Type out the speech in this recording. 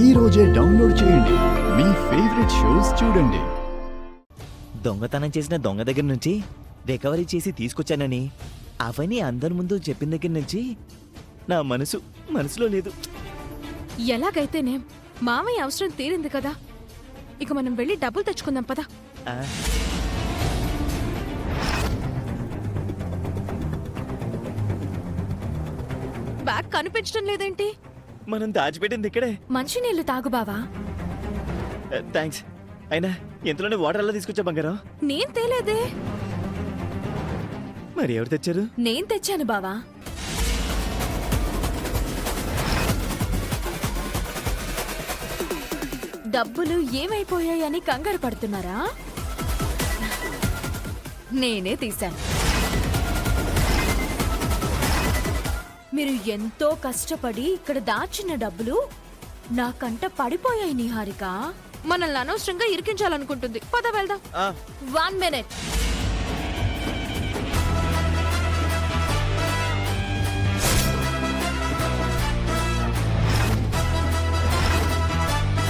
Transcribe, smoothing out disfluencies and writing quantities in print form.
ఈ రోజే డౌన్లోడ్ చేయండి. మీ ఫేవరెట్ షోస్ చూడండి. దొంగతనం చేసిన దొంగ దగ్గర నుంచి రికవరీ చేసి తీసుకొచ్చానని అవని అందరి ముందు చెప్పిన దగ్గర నుంచి నా మనసులో లేదు. ఎలాగైతేనే మామయ్య అవసరం తీరింది కదా, ఇక మనం వెళ్ళి డబ్బులు తెచ్చుకుందాం పదా. ఆ, బ్యాగ్ కనిపించడం లేదేంటి? మనం దాచిపెట్టింది ఇక్కడే. మంచినీళ్లు తాగు బావా. థ్యాంక్స్. అయినా ఎంతలోనే వాటర్ అలా తీసుకొచ్చా బంగారం. నేను తేలేదే. మరి ఎవరు తెచ్చారు? నేను తెచ్చాను బావా. డబ్బులు ఏమైపోయాయని కంగారు పడుతున్నారా? నేనే తీశాను. మీరు ఎంతో కష్టపడి ఇక్కడ దాచిన డబ్బులు నా కంట పడిపోయాయి నిహారిక. మనల్ని అనవసరంగా ఇరికించాలనుకుంటుంది. పద వెళ్దాం. 1 minute.